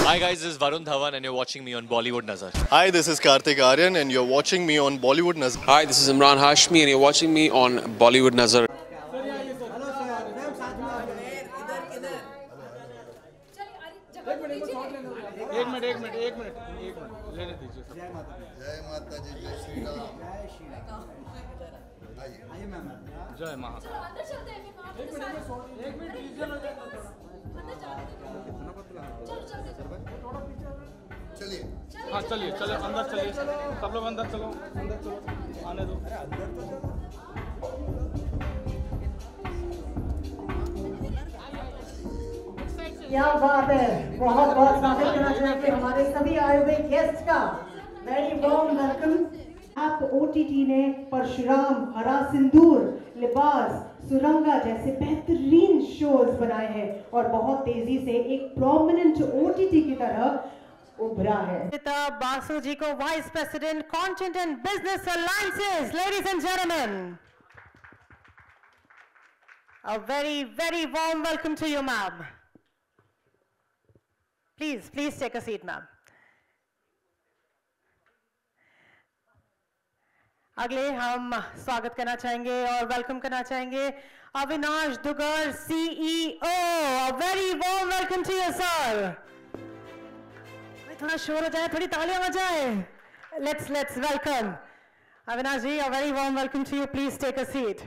Hi guys, this is Varun Dhawan and you're watching me on Bollywood Nazar. Hi, this is Karthik Aryan and you're watching me on Bollywood Nazar. Hi, this is Imran Hashmi and you're watching me on Bollywood Nazar. एक minute लेने दीजिए। जय माता जी, जय श्री राम। जय माता। चलिए। हाँ चलिए अंदर चलिए, सब लोग अंदर चलो आने दो। क्या बात है, बहुत बहुत स्वागत करना चाहेंगे हमारे सभी आए हुए गेस्ट का। Very warm welcome. आप ओटीटी ने परशुराम, हरा सिंदूर, लिबास, सुरंगा जैसे बेहतरीन शोज बनाए हैं और बहुत तेजी से एक प्रोमिनेंट ओटीटी की तरह उभरा है। बासु जी को vice president content and business alliances, ladies and gentleman, a very warm welcome to you, ma'am. Please take a seat, ma'am. अगले हम स्वागत करना चाहेंगे और वेलकम करना चाहेंगे Avinash दुगर, CEO. A very warm welcome to you, sir. थोड़ा शोर हो जाए, थोड़ी तालियां हो जाए. Let's welcome Avinash ji. A very warm welcome to you. Please take a seat.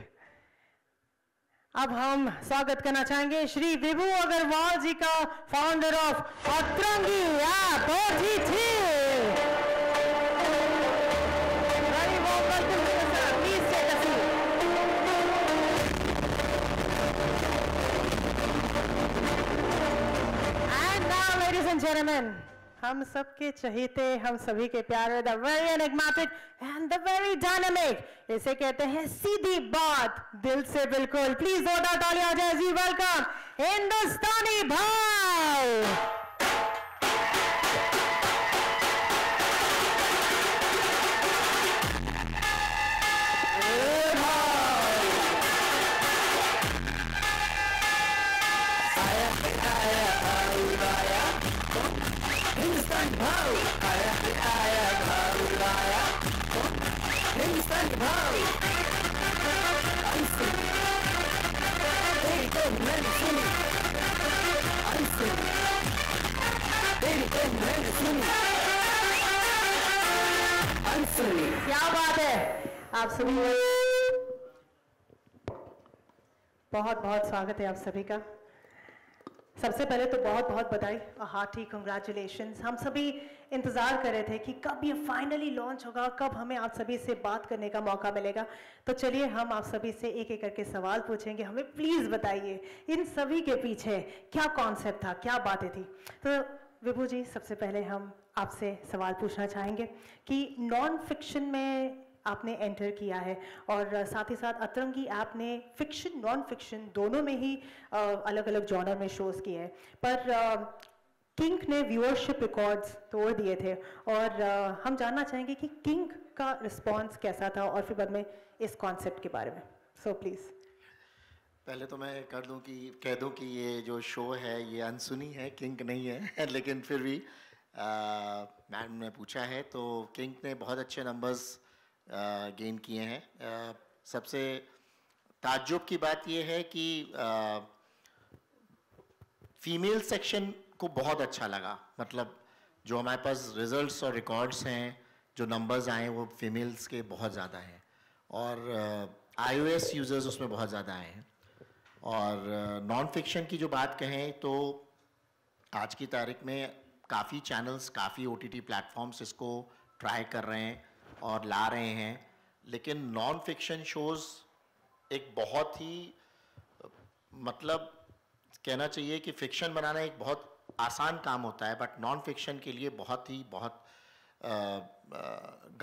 अब हम स्वागत करना चाहेंगे श्री विभू अग्रवाल जी का, फाउंडर ऑफ अतरंगी app OTT. Very warm welcome to you, sir. Please take a seat. And now, ladies and gentlemen, हम सबके चहेते, हम सभी के प्यारे, the very enigmatic and the very dynamic, इसे कहते हैं सीधी बात दिल से बिल्कुल. प्लीज जोरदार तालियां हो जाए जी. वेलकम हिंदुस्तानी भाई. क्या बात है, आप सभी बहुत बहुत स्वागत है आप सभी का. सबसे पहले तो बहुत बहुत बधाई, हार्टी कंग्रेचुलेशंस. हम सभी इंतज़ार कर रहे थे कि कब ये फाइनली लॉन्च होगा, कब हमें आप सभी से बात करने का मौका मिलेगा. तो चलिए हम आप सभी से एक एक करके सवाल पूछेंगे. हमें प्लीज़ बताइए इन सभी के पीछे क्या कॉन्सेप्ट था, क्या बातें थी. तो विभू जी, सबसे पहले हम आपसे सवाल पूछना चाहेंगे कि नॉन फिक्शन में आपने एंटर किया है और साथ ही साथ अतरंगी ऐप ने फिक्शन नॉन फिक्शन दोनों में ही अलग अलग जॉनर में शोज़ किए हैं, पर किंग ने व्यूअरशिप रिकॉर्ड्स तोड़ दिए थे और हम जानना चाहेंगे कि किंग का रिस्पांस कैसा था और फिर बाद में इस कॉन्सेप्ट के बारे में. So please. पहले तो मैं कह दूं कि ये जो शो है ये अनसुनी है, किंग नहीं है. लेकिन फिर भी मैम ने पूछा है तो किंग ने बहुत अच्छे नंबर्स गेन किए हैं. सबसे ताज्जुब की बात ये है कि फीमेल सेक्शन को बहुत अच्छा लगा. मतलब जो हमारे पास रिजल्ट्स और रिकॉर्ड्स हैं, जो नंबर्स आए वो फीमेल्स के बहुत ज़्यादा हैं और iOS यूज़र्स उसमें बहुत ज़्यादा आए हैं. और नॉन फिक्शन की जो बात कहें तो आज की तारीख में काफ़ी चैनल्स, काफ़ी OTT प्लेटफॉर्म्स इसको ट्राई कर रहे हैं और ला रहे हैं. लेकिन नॉन फिक्शन शोज़ एक बहुत ही, मतलब कहना चाहिए कि फ़िक्शन बनाना एक बहुत आसान काम होता है, बट नॉन फिक्शन के लिए बहुत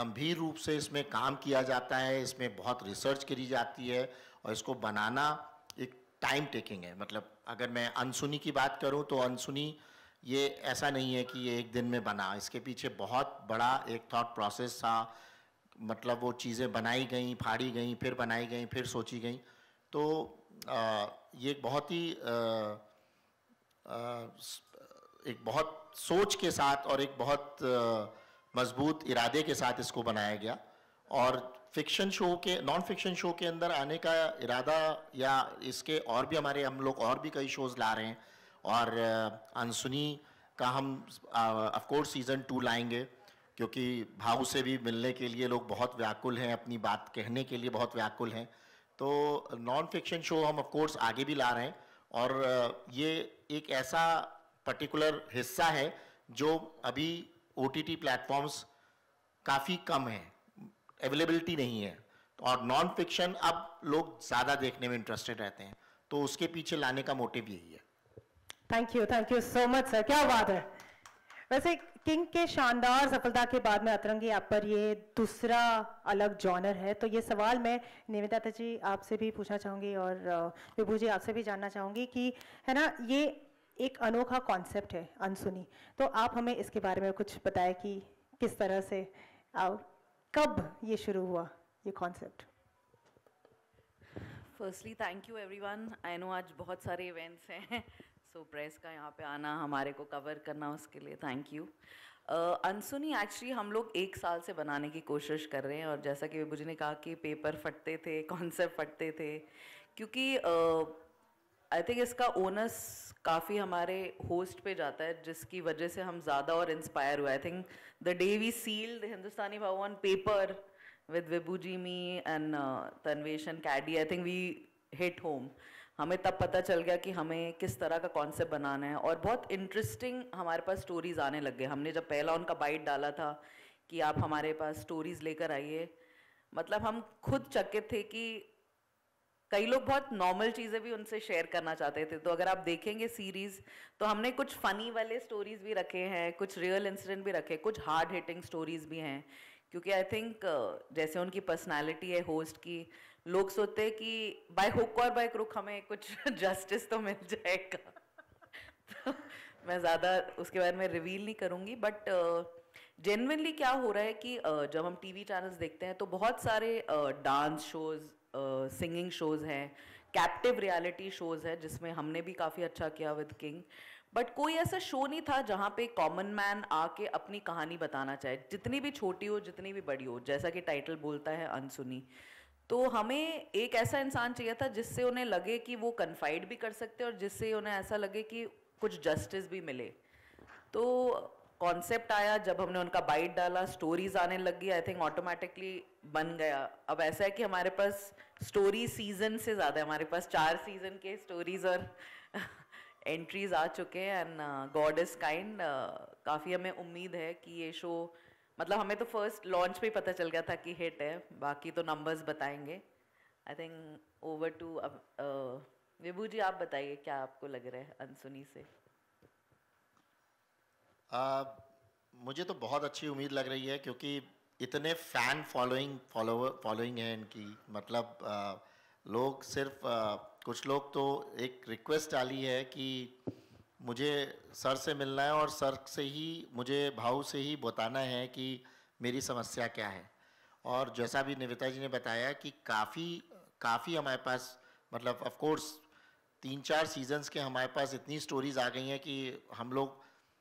गंभीर रूप से इसमें काम किया जाता है. इसमें बहुत रिसर्च करी जाती है और इसको बनाना एक टाइम टेकिंग है. मतलब अगर मैं अनसुनी की बात करूं तो अनसुनी ये ऐसा नहीं है कि ये एक दिन में बना. इसके पीछे बहुत बड़ा एक थॉट प्रोसेस था. मतलब वो चीज़ें बनाई गई, फाड़ी गई, फिर बनाई गई, फिर सोची गई. तो ये एक बहुत ही एक बहुत सोच के साथ और एक बहुत मजबूत इरादे के साथ इसको बनाया गया। और फिक्शन शो के, नॉन फिक्शन शो के अंदर आने का इरादा, या इसके और भी हम लोग और भी कई शोज़ ला रहे हैं। और अनसुनी का हम ऑफ कोर्स सीज़न 2 लाएंगे, क्योंकि भाव से भी मिलने के लिए लोग बहुत व्याकुल हैं, अपनी बात कहने के लिए बहुत व्याकुल हैं। तो नॉन फिक्शन शो हम ऑफ कोर्स आगे भी ला रहे हैं। और ये एक ऐसा पर्टिकुलर हिस्सा है जो अभी OTT प्लेटफॉर्म्स काफ़ी कम है, अवेलेबिलिटी नहीं है। और नॉन फिक्शन अब लोग ज़्यादा देखने में इंटरेस्टेड रहते हैं, तो उसके पीछे लाने का मोटिव यही है। Thank you so much sir, क्या बात है। वैसे किंग के शानदार सफलता के बाद में अतरंगी ऐप पर ये दूसरा अलग जॉनर है, तो ये सवाल मैं निवेदिता जी आपसे भी पूछना चाहूँगी और विभू जी आपसे भी जानना चाहूँगी कि है ना, ये एक अनोखा कॉन्सेप्ट है अनसुनी, तो आप हमें इसके बारे में कुछ बताएं कि किस तरह से और कब ये शुरू हुआ ये concept. Firstly thank you everyone. I know आज बहुत सारे इवेंट्स हैं, सो प्रेस का यहाँ पे आना, हमारे को कवर करना, उसके लिए थैंक यू। अनसुनी एक्चुअली हम लोग 1 साल से बनाने की कोशिश कर रहे हैं, और जैसा कि विभू जी ने कहा कि पेपर फटते थे, कॉन्सेप्ट फटते थे, क्योंकि आई थिंक इसका ओनस काफ़ी हमारे होस्ट पे जाता है, जिसकी वजह से हम ज़्यादा और इंस्पायर हुए। I think the day we sealed Hindustani Bhav on paper with Vibhu ji, me and Tanvesh and Caddy, I think we hit home. हमें तब पता चल गया कि हमें किस तरह का कॉन्सेप्ट बनाना है, और बहुत इंटरेस्टिंग हमारे पास स्टोरीज आने लग गए। हमने जब पहला उनका बाइट डाला था कि आप हमारे पास स्टोरीज लेकर आइए, मतलब हम खुद चकित थे कि कई लोग बहुत नॉर्मल चीज़ें भी उनसे शेयर करना चाहते थे। तो अगर आप देखेंगे सीरीज़, तो हमने कुछ फ़नी वाले स्टोरीज भी रखे हैं, कुछ रियल इंसिडेंट भी रखे, कुछ हार्ड हिटिंग स्टोरीज भी हैं, क्योंकि आई थिंक जैसे उनकी पर्सनालिटी है होस्ट की, लोग सोचते हैं कि बाय हुक और बाय क्रुक हमें कुछ जस्टिस तो मिल जाएगा। तो मैं ज़्यादा उसके बारे में रिवील नहीं करूँगी, बट जेन्युइनली क्या हो रहा है कि जब हम टीवी चैनल्स देखते हैं तो बहुत सारे डांस शोज़, सिंगिंग शोज़ हैं, कैप्टिव रियलिटी शोज़ हैं, जिसमें हमने भी काफ़ी अच्छा किया विद किंग, बट कोई ऐसा शो नहीं था जहाँ पे कॉमन मैन आके अपनी कहानी बताना चाहे, जितनी भी छोटी हो, जितनी भी बड़ी हो, जैसा कि टाइटल बोलता है अनसुनी। तो हमें एक ऐसा इंसान चाहिए था जिससे उन्हें लगे कि वो कन्फाइड भी कर सकते हैं, और जिससे उन्हें ऐसा लगे कि कुछ जस्टिस भी मिले। तो कॉन्सेप्ट आया, जब हमने उनका बाइट डाला, स्टोरीज आने लगी, आई थिंक ऑटोमेटिकली बन गया। अब ऐसा है कि हमारे पास स्टोरी सीजन से ज़्यादा है, हमारे पास 4 सीजन के स्टोरीज और एंट्रीज आ चुके हैं, एंड गॉड इज़ काइंड। काफ़ी हमें उम्मीद है कि ये शो, मतलब हमें तो फर्स्ट लॉन्च पे ही पता चल गया था कि हिट है, बाकी तो नंबर्स बताएंगे। आई थिंक ओवर टू विभू जी, आप बताइए क्या आपको लग रहा है अनसुनी से। मुझे तो बहुत अच्छी उम्मीद लग रही है, क्योंकि इतने फैन फॉलोइंग है इनकी। मतलब लोग सिर्फ कुछ लोग तो एक रिक्वेस्ट डाली है कि मुझे सर से मिलना है, और सर से ही मुझे भाव से ही बताना है कि मेरी समस्या क्या है। और जैसा भी निवेदिता जी ने बताया कि काफ़ी हमारे पास, मतलब ऑफ कोर्स 3-4 सीजन्स के हमारे पास इतनी स्टोरीज आ गई हैं कि हम लोग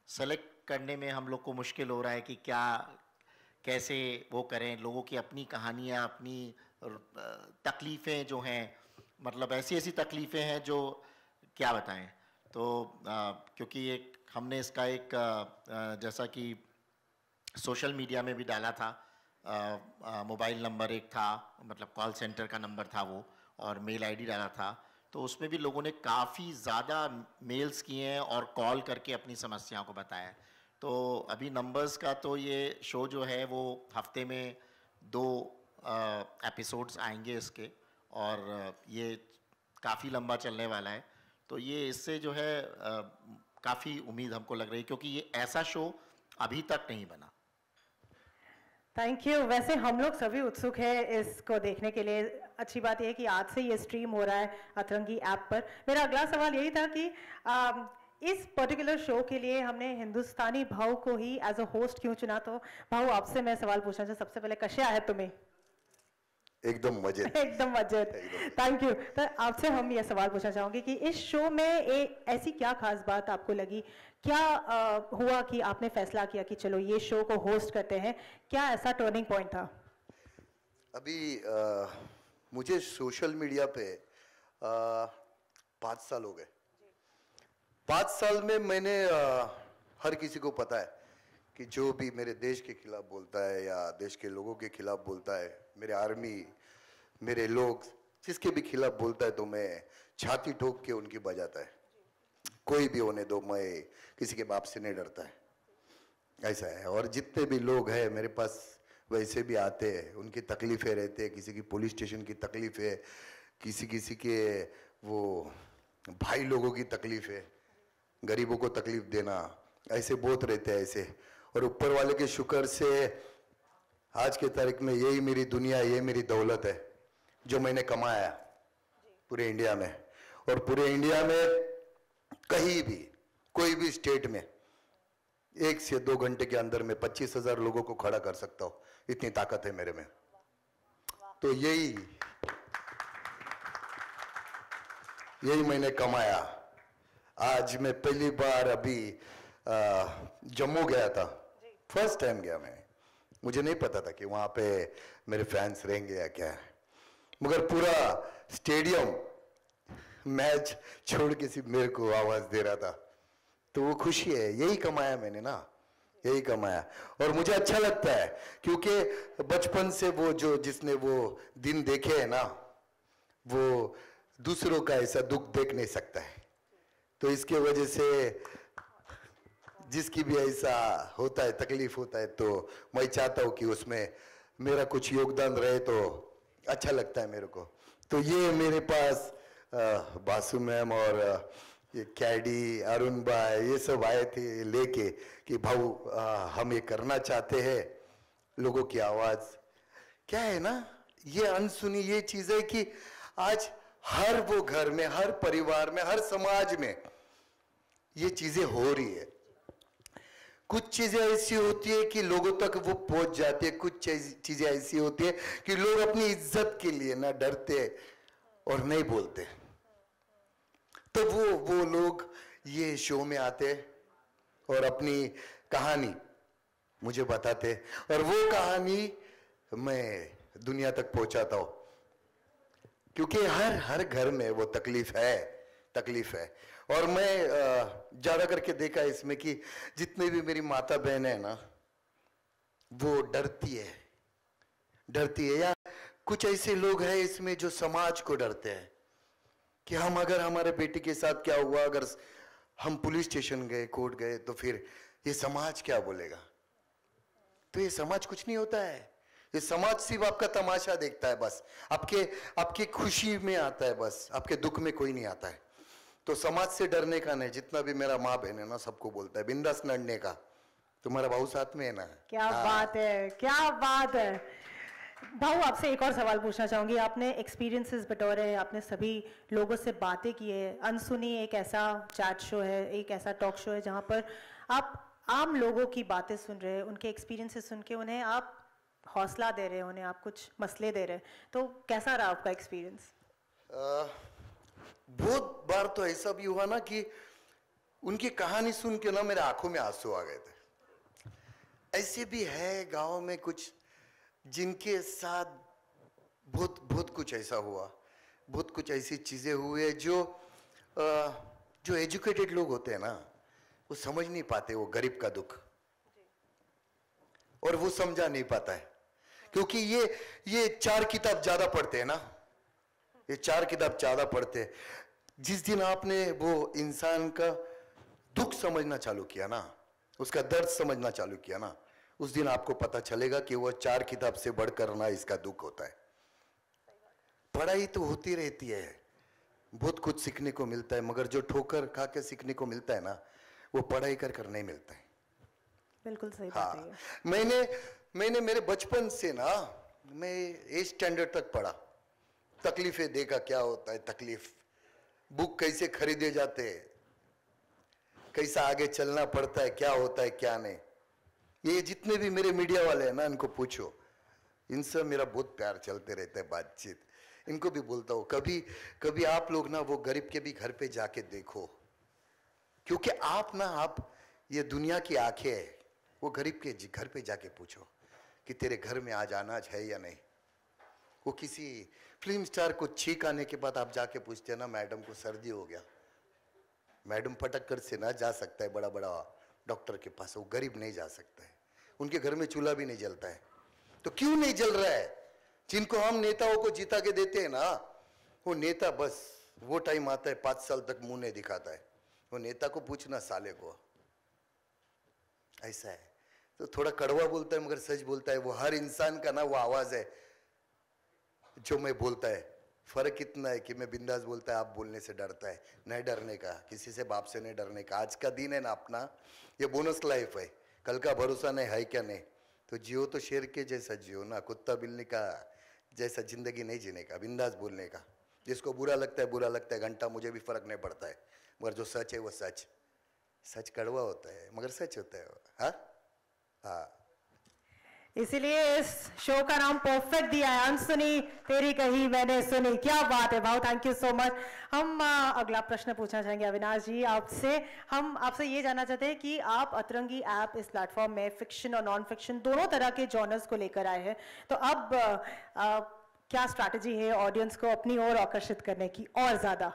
सेलेक्ट करने में हम लोग को मुश्किल हो रहा है कि क्या कैसे वो करें। लोगों की अपनी कहानियाँ, अपनी तकलीफ़ें जो हैं, मतलब ऐसी तकलीफ़ें हैं जो क्या बताएं। तो क्योंकि एक हमने इसका एक जैसा कि सोशल मीडिया में भी डाला था, मोबाइल नंबर एक था, मतलब कॉल सेंटर का नंबर था वो, और मेल आईडी डाला था, तो उसमें भी लोगों ने काफ़ी ज़्यादा मेल्स किए हैं और कॉल करके अपनी समस्याओं को बताया। तो अभी नंबर्स का तो ये शो जो है वो हफ्ते में 2 एपिसोड्स आएंगे इसके, और ये काफ़ी लंबा चलने वाला है। तो ये इससे जो है काफ़ी उम्मीद हमको लग रही है, क्योंकि ये ऐसा शो अभी तक नहीं बना। Thank you. वैसे हम लोग सभी उत्सुक हैं इसको देखने के लिए। अच्छी बात यह है कि आज से ये स्ट्रीम हो रहा है अतरंगी ऐप पर। मेरा अगला सवाल यही था कि इस पर्टिकुलर शो के लिए हमने हिंदुस्तानी भाव को ही एज अ होस्ट क्यों चुना? तो भाव, आपसे मैं सवाल पूछना चाहूँ सबसे पहले, कशा है तुम्हें? एकदम मजे। एकदम मजे। Thank you. तो आपसे हम ये सवाल पूछना चाहूंगे कि इस शो में ऐसी क्या खास बात आपको लगी, क्या हुआ कि आपने फैसला किया कि चलो ये शो को होस्ट करते हैं, क्या ऐसा टर्निंग पॉइंट था? अभी मुझे सोशल मीडिया पे 5 साल हो गए। 5 साल में मैंने हर किसी को पता है कि जो भी मेरे देश के खिलाफ बोलता है या देश के लोगों के खिलाफ बोलता है, मेरे आर्मी, मेरे लोग, जिसके भी खिलाफ बोलता है तो मैं छाती ठोक के उनकी बजाता है। कोई भी होने दो, मैं किसी के बाप से नहीं डरता है, ऐसा है। और जितने भी लोग हैं मेरे पास वैसे भी आते हैं, उनकी तकलीफ़ें रहते हैं, किसी की पुलिस स्टेशन की तकलीफ़ है, किसी के वो भाई लोगों की तकलीफ़ है, गरीबों को तकलीफ देना, ऐसे बहुत रहते हैं ऐसे। और ऊपर वाले के शुक्र से आज के तारीख में यही मेरी दुनिया, ये मेरी दौलत है जो मैंने कमाया पूरे इंडिया में। और पूरे इंडिया में कहीं भी, कोई भी स्टेट में 1 से 2 घंटे के अंदर में 25,000 लोगों को खड़ा कर सकता हूँ, इतनी ताकत है मेरे में। तो यही मैंने कमाया। आज मैं पहली बार अभी जम्मू गया था, फर्स्ट टाइम गया मैं। मुझे नहीं पता था कि वहाँ पे मेरे फैंस रहेंगे या क्या है, मगर पूरा स्टेडियम मैच छोड़ के सिर्फ मेरे को आवाज़ दे रहा था। तो वो खुशी है, यही कमाया मैंने ना, यही कमाया। और मुझे अच्छा लगता है क्योंकि बचपन से वो जिसने वो दिन देखे है ना, वो दूसरों का ऐसा दुख देख नहीं सकता है। तो इसके वजह से जिसकी भी ऐसा होता है, तकलीफ होता है, तो मैं चाहता हूँ कि उसमें मेरा कुछ योगदान रहे तो अच्छा लगता है मेरे को। तो ये मेरे पास बासु मैम और ये कैडी, अरुण भाई, ये सब आए थे लेके कि भाऊ हम ये करना चाहते हैं, लोगों की आवाज़। क्या है ना, ये अनसुनी ये चीज़ है कि आज हर वो घर में, हर परिवार में, हर समाज में ये चीज़ें हो रही है। कुछ चीजें ऐसी होती है कि लोगों तक वो पहुंच जाती है, कुछ चीजें ऐसी होती है कि लोग अपनी इज्जत के लिए ना डरते और नहीं बोलते। तो वो लोग ये शो में आते और अपनी कहानी मुझे बताते और वो कहानी मैं दुनिया तक पहुंचाता हूं, क्योंकि हर घर में वो तकलीफ है। और मैं ज्यादा करके देखा इसमें कि जितने भी मेरी माता बहन है ना, वो डरती है या कुछ ऐसे लोग हैं इसमें जो समाज को डरते हैं कि हम अगर हमारे बेटी के साथ क्या हुआ, अगर हम पुलिस स्टेशन गए, कोर्ट गए, तो फिर ये समाज क्या बोलेगा। तो ये समाज कुछ नहीं होता है, ये समाज सिर्फ आपका तमाशा देखता है, बस आपके खुशी में आता है, बस आपके दुख में कोई नहीं आता है। तो समाज से डरने का नहीं, जितना भी मेरा माँ बहन है ना, सबको बोलता है बिंदास लड़ने का। तुम्हारा भाऊ साथ में है ना। क्या बात है, क्या बात है। भाऊ आपसे एक और सवाल पूछना चाहूंगी। आपने एक्सपीरियंसेस बटोरे, आपने सभी लोगों से बातें की है। अनसुनी एक ऐसा चैट शो है, एक ऐसा टॉक शो है जहां पर आप आम लोगों की बातें सुन रहे हैं, उनके एक्सपीरियंसेस सुन के उन्हें आप हौसला दे रहे हैं, उन्हें आप कुछ मसले दे रहे हैं। तो कैसा रहा आपका एक्सपीरियंस? बहुत बार तो ऐसा भी हुआ ना कि उनकी कहानी सुन के ना मेरे आंखों में आंसू आ गए थे। ऐसे भी है गांव में कुछ जिनके साथ बहुत कुछ ऐसा हुआ, बहुत कुछ ऐसी चीजें हुई जो एजुकेटेड लोग होते हैं ना, वो समझ नहीं पाते वो गरीब का दुख, और वो समझा नहीं पाता है क्योंकि ये 4 किताब ज्यादा पढ़ते हैं ना, ये 4 किताब ज्यादा पढ़ते हैं। जिस दिन आपने वो इंसान का दुख समझना चालू किया ना, उसका दर्द समझना चालू किया ना, उस दिन आपको पता चलेगा कि वो 4 किताब से बढ़कर ना इसका दुख होता है। पढ़ाई तो होती रहती है, बहुत कुछ सीखने को मिलता है, मगर जो ठोकर खा के सीखने को मिलता है ना, वो पढ़ाई कर नहीं मिलता है। बिल्कुल सही बात है। मैंने मेरे बचपन से ना, मैं 8 स्टैंडर्ड तक पढ़ा, तकलीफें देखा क्या होता है, तकलीफ, बुक कैसे खरीदे जाते हैं, कैसा आगे चलना पड़ता है, क्या होता है क्या नहीं। ये जितने भी मेरे मीडिया वाले हैं ना, इनको पूछो, इनसे मेरा बहुत प्यार चलते रहता है, बातचीत। इनको भी बोलता हूँ कभी कभी आप लोग ना वो गरीब के भी घर पे जाके देखो, क्योंकि आप ये दुनिया की आंखें है। वो गरीब के घर पे जाके पूछो कि तेरे घर में आज अनाज है या नहीं। वो किसी फिल्म स्टार को छींक आने के बाद आप जाके पूछते हैं ना, मैडम को सर्दी हो गया, मैडम पटक कर से ना जा सकता है बड़ा बड़ा डॉक्टर के पास, वो गरीब नहीं जा सकता है। उनके घर में चूल्हा भी नहीं जलता है। तो क्यों नहीं जल रहा है? जिनको हम नेताओं को जिता के देते हैं ना, वो नेता बस वो टाइम आता है 5 साल तक मुंह नहीं दिखाता है। वो नेता को पूछना साले को, ऐसा है। तो थोड़ा कड़वा बोलता है मगर सच बोलता है। वो हर इंसान का ना वो आवाज है जो मैं बोलता है। फर्क इतना है कि मैं बिंदास बोलता है, आप बोलने से डरता है। नहीं डरने का, किसी से बाप से नहीं डरने का। आज का दिन है ना अपना, ये बोनस लाइफ है, कल का भरोसा नहीं है क्या नहीं। तो जियो तो शेर के जैसा जियो ना, कुत्ता बिल्ली का जैसा जिंदगी नहीं जीने का, बिंदास बोलने का। जिसको बुरा लगता है घंटा, मुझे भी फर्क नहीं पड़ता है, मगर जो सच है वो सच कड़वा होता है मगर सच होता है। हाँ हाँ, इसीलिए इस शो का नाम परफेक्ट दिया है, अनसुनी तेरी कही मैंने सुनी। क्या बात है भाव, थैंक यू सो मच। हम अगला प्रश्न पूछना चाहेंगे अविनाश जी आपसे। हम आपसे ये जानना चाहते हैं कि आप अतरंगी ऐप इस प्लेटफॉर्म में फिक्शन और नॉन फिक्शन दोनों तरह के जॉनर्स को लेकर आए हैं, तो अब क्या स्ट्रैटेजी है ऑडियंस को अपनी ओर आकर्षित करने की और ज्यादा?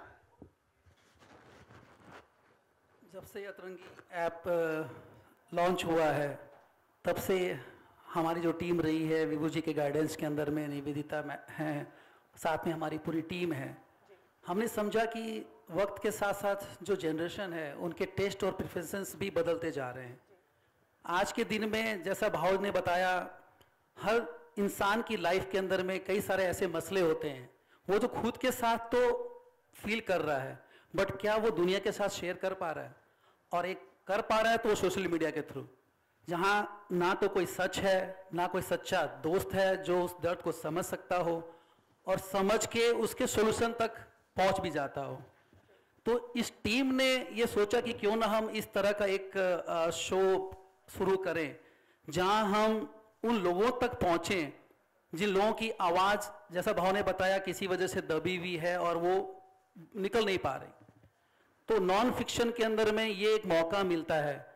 जब से अतरंगी ऐप लॉन्च हुआ है तब से हमारी जो टीम रही है, विभू जी के गाइडेंस के अंदर में निवेदिता हैं, साथ में हमारी पूरी टीम है, हमने समझा कि वक्त के साथ साथ जो जनरेशन है उनके टेस्ट और प्रेफरेंसेस भी बदलते जा रहे हैं। आज के दिन में जैसा भाव ने बताया, हर इंसान की लाइफ के अंदर में कई सारे ऐसे मसले होते हैं, वो तो खुद के साथ तो फील कर रहा है, बट क्या वो दुनिया के साथ शेयर कर पा रहा है? और एक कर पा रहा है तो सोशल मीडिया के थ्रू, जहाँ ना तो कोई सच है, ना कोई सच्चा दोस्त है जो उस दर्द को समझ सकता हो और समझ के उसके सॉल्यूशन तक पहुंच भी जाता हो। तो इस टीम ने ये सोचा कि क्यों ना हम इस तरह का एक शो शुरू करें जहां हम उन लोगों तक पहुंचें जिन लोगों की आवाज़, जैसा भाव ने बताया, किसी वजह से दबी हुई है और वो निकल नहीं पा रही। तो नॉन फिक्शन के अंदर में ये एक मौका मिलता है,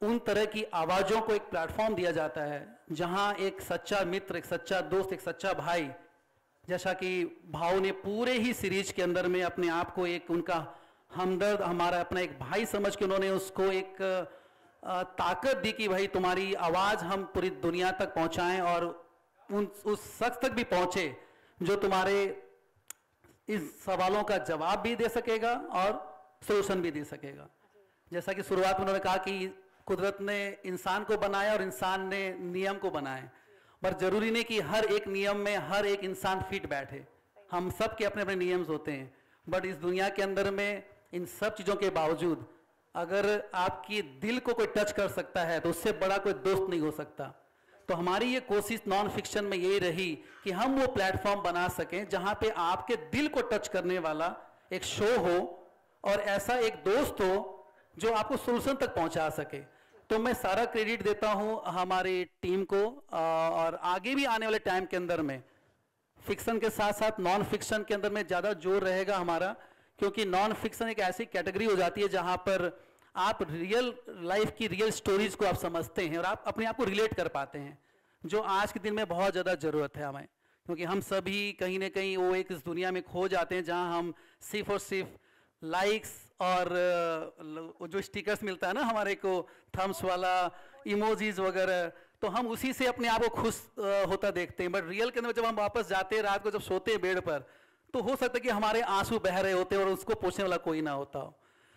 उन तरह की आवाज़ों को एक प्लेटफॉर्म दिया जाता है जहां एक सच्चा मित्र, एक सच्चा दोस्त, एक सच्चा भाई, जैसा कि भाव ने पूरे ही सीरीज के अंदर में अपने आप को एक उनका हमदर्द, हमारा अपना एक भाई समझ के उन्होंने उसको एक ताकत दी कि भाई तुम्हारी आवाज़ हम पूरी दुनिया तक पहुंचाएं और उस शख्स तक भी पहुंचे जो तुम्हारे इस सवालों का जवाब भी दे सकेगा और सोल्यूशन भी दे सकेगा। जैसा कि शुरुआत में उन्होंने कहा कि कुदरत ने इंसान को बनाया और इंसान ने नियम को बनाया, पर जरूरी नहीं कि हर एक नियम में हर एक इंसान फिट बैठे। हम सब के अपने अपने नियम्स होते हैं, बट इस दुनिया के अंदर में इन सब चीज़ों के बावजूद अगर आपकी दिल को कोई टच कर सकता है तो उससे बड़ा कोई दोस्त नहीं हो सकता। तो हमारी ये कोशिश नॉन फिक्शन में यही रही कि हम वो प्लेटफॉर्म बना सकें जहां पे आपके दिल को टच करने वाला एक शो हो और ऐसा एक दोस्त हो जो आपको सोल्यूशन तक पहुंचा सके। तो मैं सारा क्रेडिट देता हूं हमारी टीम को, और आगे भी आने वाले टाइम के अंदर में फिक्शन के साथ साथ नॉन फिक्शन के अंदर में ज़्यादा जोर रहेगा हमारा, क्योंकि नॉन फिक्शन एक ऐसी कैटेगरी हो जाती है जहां पर आप रियल लाइफ की रियल स्टोरीज को आप समझते हैं और आप अपने आप को रिलेट कर पाते हैं, जो आज के दिन में बहुत ज़्यादा ज़रूरत है हमें, क्योंकि हम सभी कहीं ना कहीं वो एक इस दुनिया में खो जाते हैं जहां हम सिर्फ और सिर्फ लाइक्स और जो स्टिकर्स मिलता है ना हमारे को, थम्स वाला, इमोजीज वगैरह, तो हम उसी से अपने आप को खुश होता देखते हैं। बट रियल के अंदर जब हम वापस जाते हैं, रात को जब सोते हैं बेड पर, तो हो सकता है कि हमारे आंसू बह रहे होते हैं और उसको पूछने वाला कोई ना होता हो।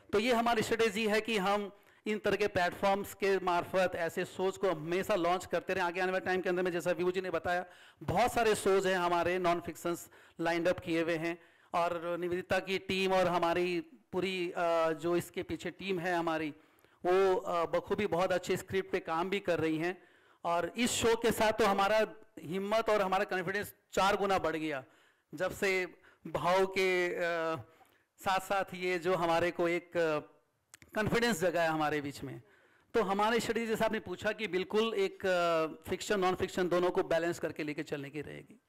तो ये हमारी स्ट्रेटेजी है कि हम इन तरह के प्लेटफॉर्म्स के मार्फत ऐसे शोज को हमेशा लॉन्च करते रहे। आगे आने वाले टाइम के अंदर में, जैसा विभू जी ने बताया, बहुत सारे शोज हैं हमारे नॉन फिक्शंस लाइंड अप किए हुए हैं, और निवेदिता की टीम और हमारी पूरी जो इसके पीछे टीम है हमारी, वो बखूबी बहुत अच्छे स्क्रिप्ट पे काम भी कर रही हैं। और इस शो के साथ तो हमारा हिम्मत और हमारा कॉन्फिडेंस 4 गुना बढ़ गया जब से भाव के साथ साथ ये जो हमारे को एक कॉन्फिडेंस जगा है हमारे बीच में। तो हमारे स्टडी जैसा आपने पूछा कि बिल्कुल एक फिक्शन नॉन फिक्शन दोनों को बैलेंस करके लेके चलने की रहेगी।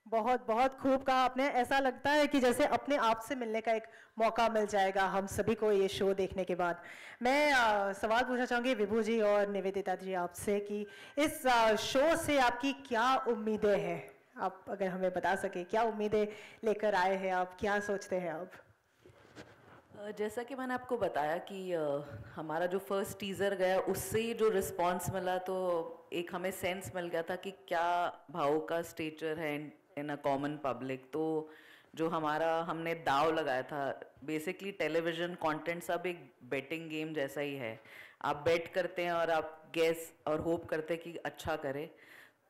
बहुत बहुत खूब कहा आपने। ऐसा लगता है कि जैसे अपने आप से मिलने का एक मौका मिल जाएगा हम सभी को ये शो देखने के बाद। मैं सवाल पूछना चाहूँगी विभू जी और निवेदिता जी आपसे कि इस शो से आपकी क्या उम्मीदें हैं? आप अगर हमें बता सके क्या उम्मीदें लेकर आए हैं आप, क्या सोचते हैं आप? जैसा कि मैंने आपको बताया कि हमारा जो फर्स्ट टीज़र गया उससे ही जो रिस्पांस मिला तो एक हमें सेंस मिल गया था कि क्या भाव का स्टेचर है इन अ कॉमन पब्लिक। तो जो हमारा हमने दाव लगाया था, बेसिकली टेलीविज़न कंटेंट सब एक बेटिंग गेम जैसा ही है। आप बेट करते हैं और आप गेस और होप करते हैं कि अच्छा करे।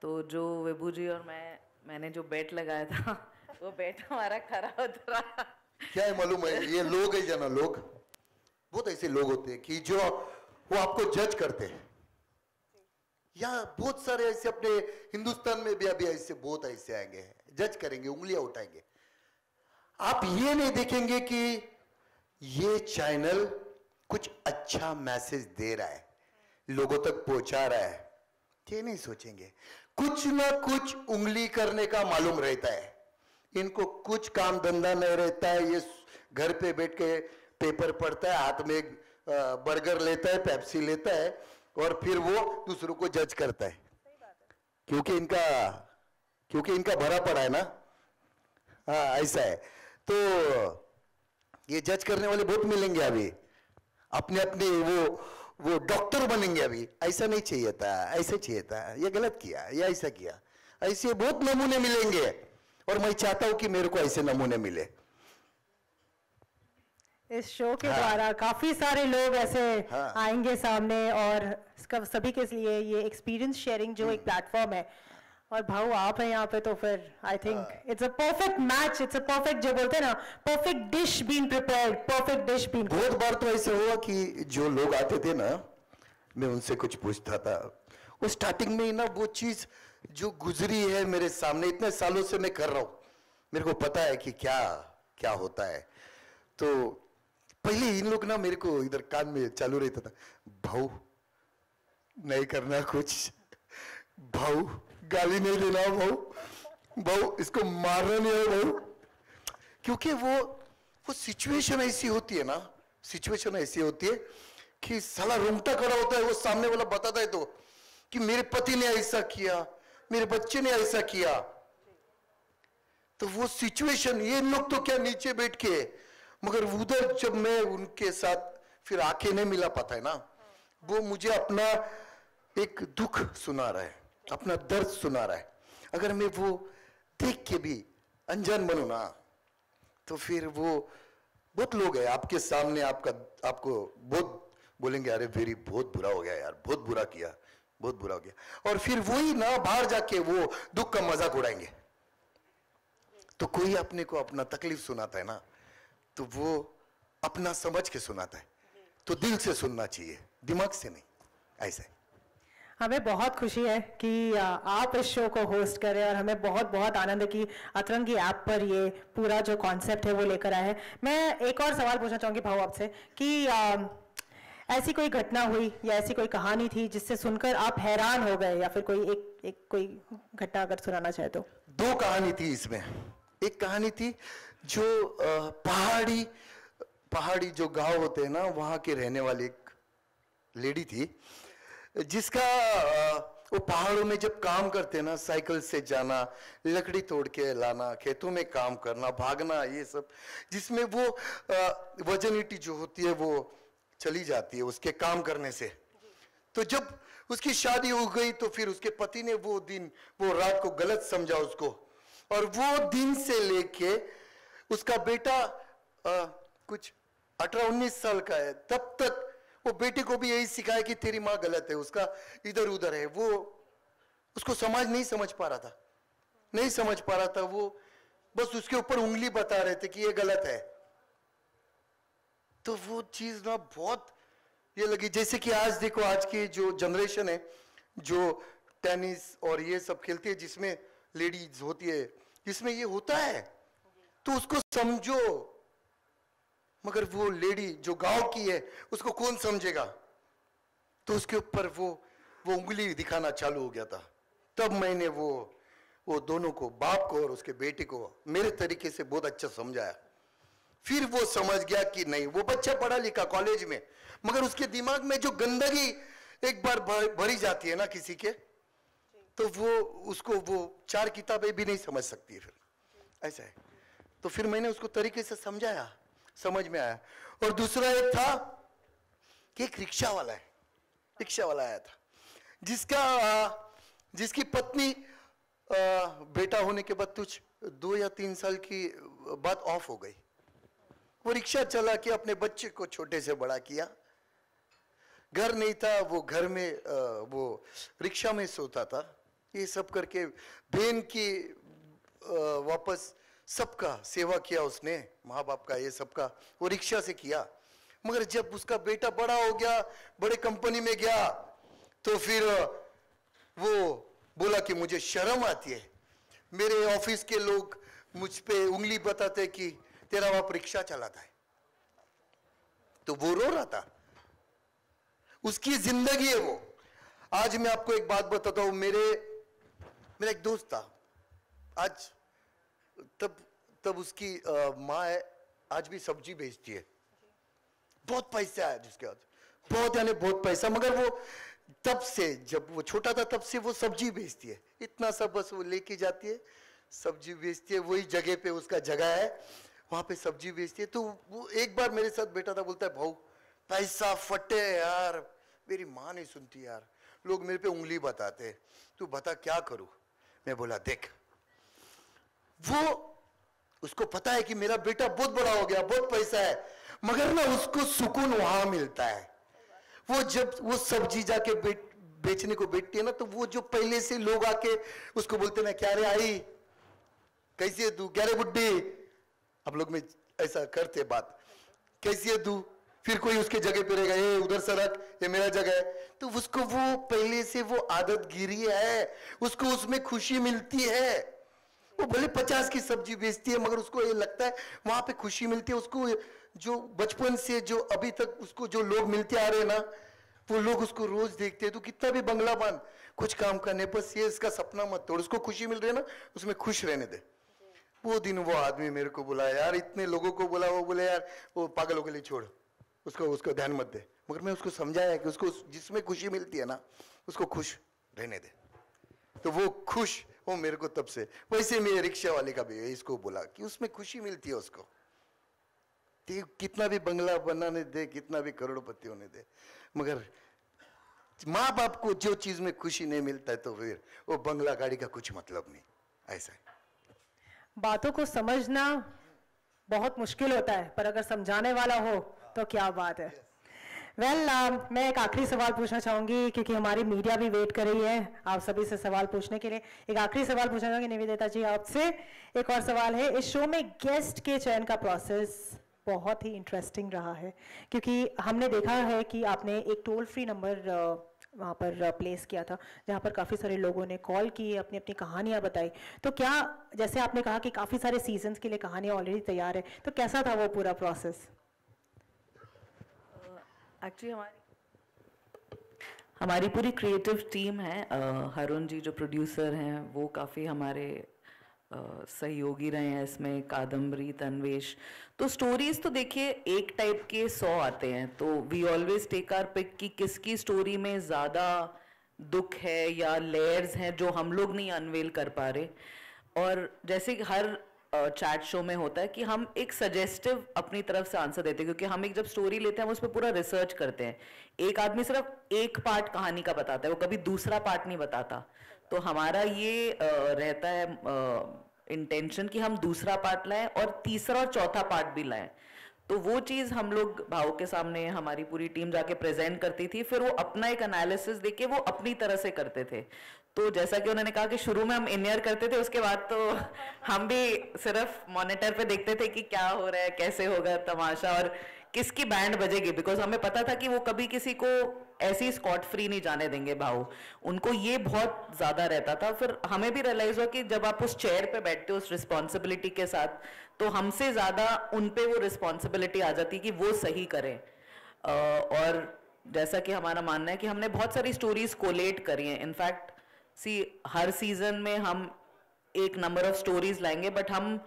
तो जो विभू जी और मैंने जो बेट लगाया था वो बेट हमारा खरा उतरा। क्या है मालूम है, ये लोग है जना, लोग बहुत ऐसे लोग होते हैं कि जो वो आपको जज करते हैं। या बहुत सारे ऐसे अपने हिंदुस्तान में भी अभी ऐसे बहुत ऐसे आएंगे, जज करेंगे, उंगलियां उठाएंगे। आप ये नहीं देखेंगे कि ये चैनल कुछ अच्छा मैसेज दे रहा है, लोगों तक पहुंचा रहा है, ये नहीं सोचेंगे। कुछ ना कुछ उंगली करने का मालूम रहता है इनको, कुछ काम धंधा नहीं रहता है। ये घर पे बैठ के पेपर पढ़ता है, हाथ में एक बर्गर लेता है, पेप्सी लेता है और फिर वो दूसरों को जज करता है। क्योंकि इनका भरा पड़ा है ना, हाँ ऐसा है। तो ये जज करने वाले बहुत मिलेंगे अभी, अपने अपने वो डॉक्टर बनेंगे अभी। ऐसा नहीं चाहिए था, ऐसा चाहिए था, ये गलत किया, ये ऐसा किया, ऐसे बहुत नमूने मिलेंगे और मैं चाहता हूं कि मेरे को ऐसे नमूने मिले। इस शो के द्वारा काफी सारे लोग ऐसे आएंगे सामने और सभी के लिए ये एक्सपीरियंस शेयरिंग जो एक प्लेटफॉर्म है। और भाऊ आप हैं यहाँ पे तो फिर I think it's a perfect match, it's a perfect, जो बोलते हैं ना, perfect dish been prepared, perfect dish been. बहुत बार तो ऐसे हुआ कि जो लोग आते थे ना, मैं उनसे कुछ पूछता था, वो स्टार्टिंग में ना वो चीज जो गुजरी है मेरे सामने, इतने सालों से मैं कर रहा हूं, मेरे को पता है कि क्या क्या होता है। तो पहले इन लोग ना मेरे को इधर कान में चालू रहता था, भाऊ नहीं करना कुछ, भाऊ गाली नहीं देना, भाऊ इसको मारना नहीं है भाऊ। क्योंकि वो सिचुएशन ऐसी होती है ना, सिचुएशन ऐसी होती है कि साला रोंगटा खड़ा होता है, वो सामने वाला बताता है तो कि मेरे पति ने ऐसा किया, मेरे बच्चे ने ऐसा किया। तो वो सिचुएशन, ये लोग तो क्या नीचे बैठ के, मगर उधर जब मैं उनके साथ फिर आंखें नहीं मिला पाता है ना, वो मुझे अपना एक दुख सुना रहा है, अपना दर्द सुना रहा है। अगर मैं वो देख के भी अनजान बनूं ना, तो फिर वो बहुत लोग हैं आपके सामने, आपको बहुत बोलेंगे, अरे वेरी बहुत बुरा हो गया यार, बहुत बुरा किया, बहुत बुरा हो गया। और फिर वही ना बाहर जाके वो दुख का मजाक उड़ाएंगे। तो कोई अपने को अपना तकलीफ सुनाता है ना, तो वो अपना समझ के सुनाता है। तो दिल से सुनना चाहिए, दिमाग से नहीं, ऐसे। हमें बहुत खुशी है कि आप इस शो को होस्ट कर रहे हैं और हमें बहुत बहुत आनंद है कि अतरंगी ऐप पर ये पूरा जो कॉन्सेप्ट है वो लेकर आए हैं। मैं एक और सवाल पूछना चाहूँगी भाऊ आपसे कि ऐसी कोई घटना हुई या ऐसी कोई कहानी थी जिससे सुनकर आप हैरान हो गए, या फिर कोई कोई घटना अगर सुनाना चाहे तो? दो कहानी थी इसमें। एक कहानी थी जो पहाड़ी जो गांव होते हैं ना, वहां के रहने वाली एक लेडी थी, जिसका वो पहाड़ों में जब काम करते ना, साइकिल से जाना, लकड़ी तोड़ के लाना, खेतों में काम करना, भागना, ये सब, जिसमें वो वजनिटी जो होती है वो चली जाती है उसके काम करने से। तो जब उसकी शादी हो गई तो फिर उसके पति ने वो रात को गलत समझा उसको, और वो दिन से लेके उसका बेटा कुछ 18-19 साल का है, तब तक वो बेटे को भी यही सिखाया कि तेरी माँ गलत है, उसका इधर उधर है। वो उसको समाज नहीं समझ पा रहा था, वो बस उसके ऊपर उंगली बता रहे थे कि ये गलत है। तो वो चीज ना बहुत ये लगी। जैसे कि आज देखो, आज की जो जनरेशन है जो टेनिस और ये सब खेलती है, जिसमें लेडीज होती है, जिसमें ये होता है, तो उसको समझो। मगर वो लेडी जो गांव की है उसको कौन समझेगा? तो उसके ऊपर वो उंगली दिखाना चालू हो गया था। तब मैंने वो दोनों को, बाप को और उसके बेटे को, मेरे तरीके से बहुत अच्छा समझाया। फिर वो समझ गया कि नहीं, वो बच्चा पढ़ा लिखा कॉलेज में, मगर उसके दिमाग में जो गंदगी एक बार भरी जाती है ना किसी के, तो वो 4 किताबें भी नहीं समझ सकती है। फिर ऐसा है। तो फिर मैंने उसको तरीके से समझाया, समझ में आया। और दूसरा एक था कि एक रिक्शा वाला आया था, जिसकी पत्नी बेटा होने के बाद कुछ 2 या 3 साल की बाद ऑफ हो गई। वो रिक्शा चला के अपने बच्चे को छोटे से बड़ा किया। घर नहीं था, वो घर में वो रिक्शा में सोता था। ये सब करके बहन की वापस सबका सेवा किया उसने, माँ बाप का, ये सबका वो रिक्शा से किया। मगर जब उसका बेटा बड़ा हो गया, बड़े कंपनी में गया, तो फिर वो बोला कि मुझे शर्म आती है, मेरे ऑफिस के लोग मुझ पे उंगली बताते कि तेरा बाप रिक्शा चलाता है। तो वो रो रहा था, उसकी जिंदगी है वो। आज मैं आपको एक बात बताता हूं, मेरा एक दोस्त था, आज तब उसकी माँ है, आज भी सब्जी बेचती है, बहुत पैसा है जिसके हाथ, बहुत यानी बहुत पैसा। मगर वो तब से, जब वो छोटा था तब से वो सब्जी बेचती है, इतना सब बस वो लेके जाती है, सब्जी बेचती है, वही जगह पे उसका जगह है, वहां पे सब्जी बेचती है। तो वो एक बार मेरे साथ बैठा था, बोलता है भाऊ पैसा फटे यार, मेरी माँ नहीं सुनती यार, लोग मेरे पे उंगली बताते, तू बता क्या करूं। मैं बोला देख, वो उसको पता है कि मेरा बेटा बहुत बड़ा हो गया, बहुत पैसा है, मगर ना उसको सुकून वहां मिलता है। वो जब वो सब्जी जाके बेचने को बैठती है ना, तो वो जो पहले से लोग आके उसको बोलते ना, क्या रे आई, कैसी है तू, क्या रे बुड्ढी, आप लोग में ऐसा करते बात, कैसी है तू, फिर कोई उसके जगह पे रहेगा, ये उधर सरक, ये मेरा जगह है। तो उसको वो पहले से वो आदत गिरी है, उसको उसमें खुशी मिलती है। वो भले 50 की सब्जी बेचती है, मगर उसको ये लगता है वहां पे खुशी मिलती है। उसको जो बचपन से जो अभी तक उसको जो लोग मिलते आ रहे हैं ना, वो लोग उसको रोज देखते हैं। तो कितना भी बंगला बांध, कुछ काम करने, बस ये इसका सपना मत तोड़, उसको खुशी मिल रही है ना, उसमें खुश रहने दे। वो दिन वो आदमी मेरे को बोला, यार इतने लोगों को बोला, वो बोले यार वो पागलों के लिए छोड़, उसको ध्यान मत दे। मगर मैं उसको समझाया कि उसको जिसमें खुशी मिलती है ना, उसको खुश रहने दे। तो वो खुश, वो मेरे को तब से, वैसे मैं रिक्शा वाले का भी इसको बोला कि उसमें खुशी मिलती है उसको, कितना भी बंगला बनाने दे, कितना भी करोड़पति होने दे, मगर माँ बाप को जो चीज में खुशी नहीं मिलता है, तो फिर वो बंगला गाड़ी का कुछ मतलब नहीं। ऐसा है, बातों को समझना बहुत मुश्किल होता है, पर अगर समझाने वाला हो तो क्या बात है। मैं एक आखिरी सवाल पूछना चाहूंगी, क्योंकि हमारी मीडिया भी वेट कर रही है आप सभी से सवाल पूछने के लिए। एक आखिरी सवाल पूछना चाहूंगी निवेदिता जी आपसे। एक और सवाल है, इस शो में गेस्ट के चयन का प्रोसेस बहुत ही इंटरेस्टिंग रहा है, क्योंकि हमने देखा है कि आपने एक टोल फ्री नंबर वहाँ पर प्लेस किया था, जहाँ पर काफ़ी सारे लोगों ने कॉल की, अपनी अपनी कहानियाँ बताई। तो क्या, जैसे आपने कहा कि काफ़ी सारे सीजन्स के लिए कहानियाँ ऑलरेडी तैयार है, तो कैसा था वो पूरा प्रोसेस? एक्चुअली हमारी पूरी क्रिएटिव टीम है, हरुण जी जो प्रोड्यूसर हैं वो काफ़ी हमारे सहयोगी रहे हैं इसमें, कादम्बरी, तन्वेश। तो स्टोरीज तो देखिए एक टाइप के 100 आते हैं, तो we always take our pick कि किसकी स्टोरी में ज़्यादा दुख है या लेयर्स हैं जो हम लोग नहीं अनवेल कर पा रहे। और जैसे कि हर चैट शो में होता है कि हम एक सजेस्टिव अपनी तरफ से आंसर देते हैं, क्योंकि हम एक जब स्टोरी लेते हैं हम उस पर पूरा रिसर्च करते हैं। एक आदमी सिर्फ एक पार्ट कहानी का बताता है, वो कभी दूसरा पार्ट नहीं बताता। तो हमारा ये रहता है इंटेंशन कि हम दूसरा पार्ट लाएं और तीसरा और चौथा पार्ट भी लाएं। तो वो चीज़ हम लोग भाव के सामने हमारी पूरी टीम जाके प्रेजेंट करती थी, फिर वो अपना एक एनालिसिस देके वो अपनी तरह से करते थे। तो जैसा कि उन्होंने कहा कि शुरू में हम इन-ईयर करते थे, उसके बाद तो हम भी सिर्फ मॉनिटर पे देखते थे कि क्या हो रहा है, कैसे होगा तमाशा और किसकी बैंड बजेगी, बिकॉज हमें पता था कि वो कभी किसी को ऐसी स्कॉट फ्री नहीं जाने देंगे भाव, उनको ये बहुत ज़्यादा रहता था। फिर हमें भी रियलाइज हुआ कि जब आप उस चेयर पे बैठते हो उस रिस्पॉन्सिबिलिटी के साथ, तो हमसे ज़्यादा उन पे वो रिस्पॉन्सिबिलिटी आ जाती कि वो सही करें। और जैसा कि हमारा मानना है कि हमने बहुत सारी स्टोरीज कोलेट करी हैं. इनफैक्ट हर सीजन में हम एक नंबर ऑफ स्टोरीज लाएंगे, बट हम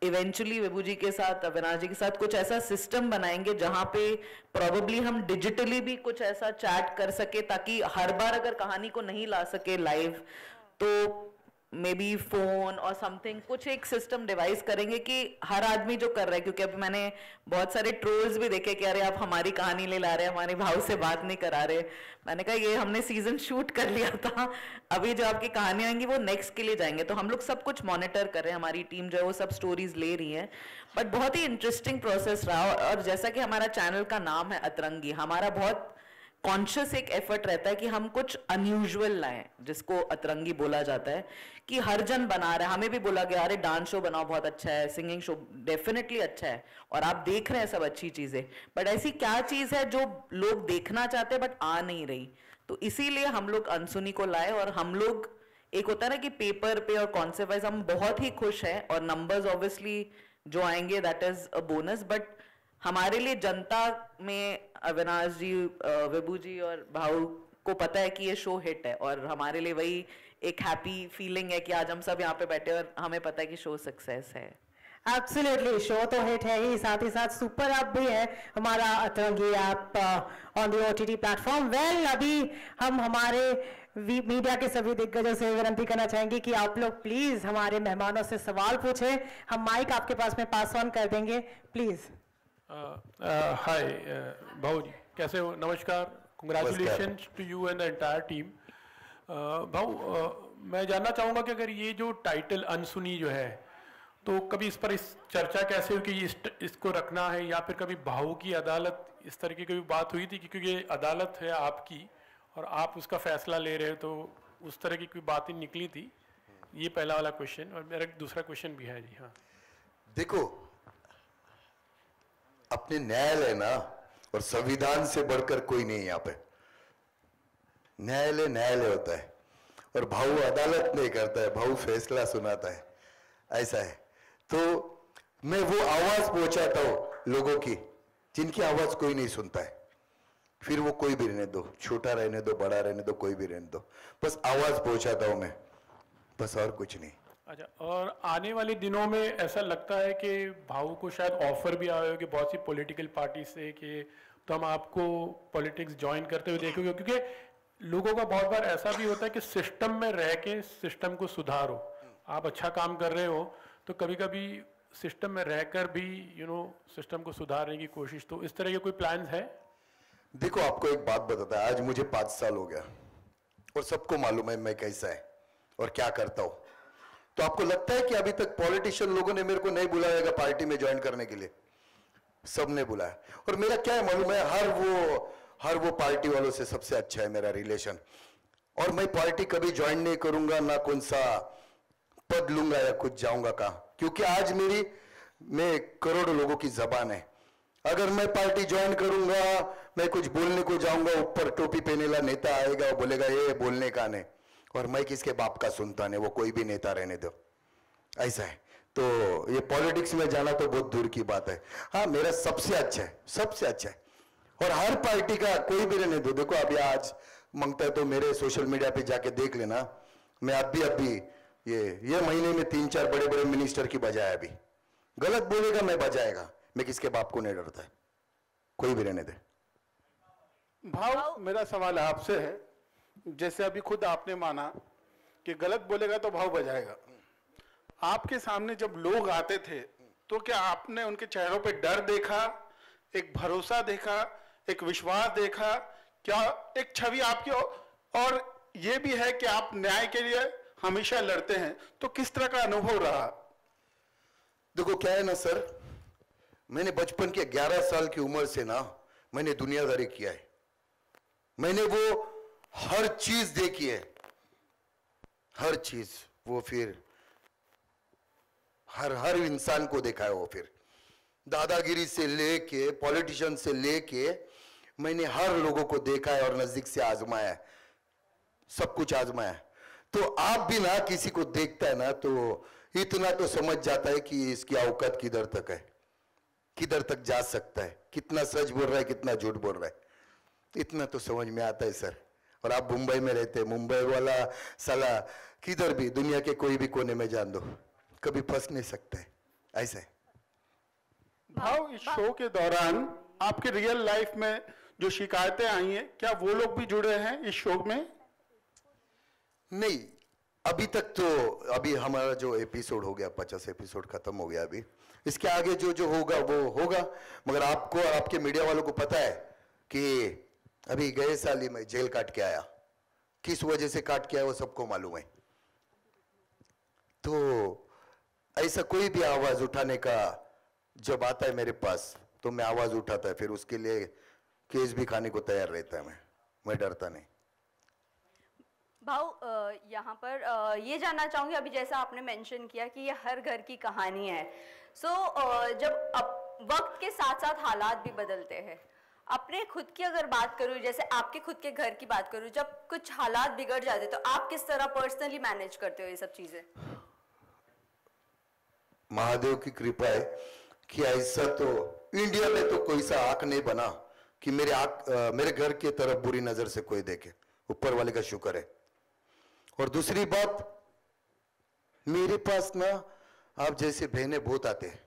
इवेंचुअली विभू जी के साथ, अविनाश जी के साथ कुछ ऐसा सिस्टम बनाएंगे जहां पे प्रोबेबली हम डिजिटली भी कुछ ऐसा चैट कर सके, ताकि हर बार अगर कहानी को नहीं ला सके लाइव तो मे बी फोन और समथिंग कुछ एक सिस्टम डिवाइस करेंगे कि हर आदमी जो कर रहा है, क्योंकि अभी मैंने बहुत सारे ट्रोल्स भी देखे कि अरे आप हमारी कहानी ले ला रहे हैं, हमारे भाव से बात नहीं करा रहे. मैंने कहा ये हमने सीजन शूट कर लिया था, अभी जो आपकी कहानी आएंगी वो नेक्स्ट के लिए जाएंगे. तो हम लोग सब कुछ मॉनिटर कर रहे हैं, हमारी टीम जो है वो सब स्टोरीज ले रही है. बट बहुत ही इंटरेस्टिंग प्रोसेस रहा. और जैसा कि हमारा चैनल का नाम है अतरंगी, हमारा बहुत कॉन्शियस एक एफर्ट रहता है कि हम कुछ अनयूजुअल लाएं, जिसको अतरंगी बोला जाता है, कि हर जन बना रहा है. हमें भी बोला गया अरे डांस शो बनाओ, बहुत अच्छा है, सिंगिंग शो डेफिनेटली अच्छा है, और आप देख रहे हैं सब अच्छी चीजें, बट ऐसी क्या चीज है जो लोग देखना चाहते हैं बट आ नहीं रही. तो इसीलिए हम लोग अनसुनी को लाए. और हम लोग, एक होता है ना कि पेपर पे और कॉन्सेप्ट वाइज हम बहुत ही खुश हैं, और नंबर्स ऑब्वियसली जो आएंगे that is a bonus. But हमारे लिए जनता में अविनाश जी, विभू जी और भाऊ को पता है कि ये शो हिट है, और हमारे लिए वही एक हैप्पी फीलिंग है कि आज हम सब यहाँ पे बैठे और हमें पता है कि शो सक्सेस है. एब्सोल्युटली, शो तो हिट है ही, साथ ही साथ सुपर ऐप भी है हमारा अतरंगी app on the OTT platform. Well, अभी हम हमारे मीडिया के सभी दिग्गजों से विनती करना चाहेंगे कि आप लोग प्लीज हमारे मेहमानों से सवाल पूछें. हम माइक आपके पास में पास ऑन कर देंगे, प्लीज. हाय भाऊ जी, कैसे हो? नमस्कार, congratulations to you and the entire team. भाऊ, मैं जानना चाहूँगा कि अगर ये जो टाइटल अनसुनी जो है, तो कभी इस पर चर्चा कैसे हुई कि इसको रखना है, या फिर कभी भाऊ की अदालत इस तरह की कोई बात हुई थी? क्योंकि ये अदालत है आपकी और आप उसका फैसला ले रहे हो, तो उस तरह की कोई बातें निकली थी? ये पहला वाला क्वेश्चन. और मेरा दूसरा क्वेश्चन भी है जी. हाँ, देखो, अपने न्यायालय ना और संविधान से बढ़कर कोई नहीं. यहाँ पे न्यायालय न्यायालय होता है, और भाऊ अदालत नहीं करता है, भाऊ फैसला सुनाता है. ऐसा है. तो मैं वो आवाज पहुंचाता हूं लोगों की जिनकी आवाज कोई नहीं सुनता है. फिर वो कोई भी रहने दो, छोटा रहने दो, बड़ा रहने दो, कोई भी रहने दो, बस आवाज पहुंचाता हूं मैं, बस और कुछ नहीं. अच्छा, और आने वाले दिनों में ऐसा लगता है कि भाऊ को शायद ऑफर भी आए हो कि बहुत सी पॉलिटिकल पार्टी से कि तो हम आपको पॉलिटिक्स ज्वाइन करते हुए देखोगे? क्योंकि लोगों का बहुत बार ऐसा भी होता है कि सिस्टम में रह के सिस्टम को सुधारो. आप अच्छा काम कर रहे हो तो कभी कभी सिस्टम में रहकर भी सिस्टम को सुधारने की कोशिश, तो इस तरह के कोई प्लान्स है? देखो, आपको एक बात बताता है. आज मुझे 5 साल हो गया और सबको मालूम है मैं कैसा है और क्या करता हूं. तो आपको लगता है कि अभी तक पॉलिटिशियन लोगों ने मेरे को नहीं बुलाया पार्टी में ज्वाइन करने के लिए? सबने बुलाया. और मेरा क्या है मालूम है, हर वो पार्टी वालों से सबसे अच्छा है मेरा रिलेशन. और मैं पार्टी कभी ज्वाइन नहीं करूंगा, ना कौन सा पद लूंगा या कुछ जाऊंगा कहाँ, क्योंकि आज मैं करोड़ों लोगों की जबान है. अगर मैं पार्टी ज्वाइन करूंगा, मैं कुछ बोलने को जाऊंगा, ऊपर टोपी पहनेला नेता आएगा और बोलेगा ये बोलने का नहीं, और मैं किसके बाप का सुनता नहीं, वो कोई भी नेता रहने दो. ऐसा है. तो ये पॉलिटिक्स में जाना तो बहुत दूर की बात है. हाँ, मेरा सबसे अच्छा है, सबसे अच्छा है. और हर पार्टी का कोई भी रहने दो. देखो, अभी आज मांगता है तो मेरे सोशल मीडिया पे जाके देख लेना. मैं अभी ये महीने में 3-4 बड़े बड़े मिनिस्टर की बजाय, अभी गलत बोलेगा मैं बजाएगा. मैं किसके बाप को नहीं डरता है, कोई भी रहने दे. भाव, मेरा सवाल आपसे है, जैसे अभी खुद आपने माना कि गलत बोलेगा तो भाव बजाएगा. आपके सामने जब लोग आते थे तो क्या आपने उनके चेहरों पे डर देखा, एक भरोसा देखा, एक विश्वास देखा? क्या एक छवि आपकी, और ये भी है कि आप न्याय के लिए हमेशा लड़ते हैं, तो किस तरह का अनुभव रहा? देखो, क्या है ना सर, मैंने बचपन के 11 साल की उम्र से ना मैंने दुनियादारी किया है. मैंने वो हर चीज देखी है, हर चीज. वो फिर हर इंसान को देखा है. वो फिर दादागिरी से लेके पॉलिटिशियन से लेके मैंने हर लोगों को देखा है और नजदीक से आजमाया है, सब कुछ आजमाया है. तो आप भी ना किसी को देखता है ना तो इतना तो समझ जाता है कि इसकी औकात किधर तक है, किधर तक जा सकता है, कितना सच बोल रहा है, कितना झूठ बोल रहा है. इतना तो समझ में आता है सर। और आप मुंबई में रहते हैं, मुंबई वाला साला किधर भी दुनिया के कोई भी कोने में जान दो, कभी फंस नहीं सकता है, ऐसा है। भाव, इस शो के दौरान आपके रियल लाइफ में जो शिकायतें आई हैं, क्या वो लोग भी जुड़े हैं इस शो में? नहीं, अभी तक तो, अभी हमारा जो एपिसोड हो गया 50 एपिसोड खत्म हो गया, अभी इसके आगे जो जो होगा वो होगा। मगर आपको और आपके मीडिया वालों को पता है कि अभी गए साल ही मैं जेल काट के आया, किस वजह से काट के आया वो सबको मालूम है। तो ऐसा कोई भी आवाज उठाने का जब आता है मेरे पास तो मैं आवाज उठाता है, फिर उसके लिए केस भी खाने को तैयार रहता है। मैं डरता नहीं। भाव, यहाँ पर ये जानना चाहूँगी, अभी जैसा आपने मेंशन किया कि ये हर घर की कहानी है, जब वक्त के साथ साथ हालात भी बदलते हैं, अपने खुद की अगर बात करूँ, जैसे आपके खुद के घर की बात करूँ, जब कुछ हालात बिगड़ जाते तो आप किस तरह पर्सनली मैनेज करते हो ये सब चीजें? महादेव की कृपा है कि ऐसा तो इंडिया में तो कोई सा आंख नहीं बना कि मेरे घर की तरफ बुरी नजर से कोई देखे, ऊपर वाले का शुक्र है। और दूसरी बात, मेरे पास ना आप जैसे बहनें बहुत आते हैं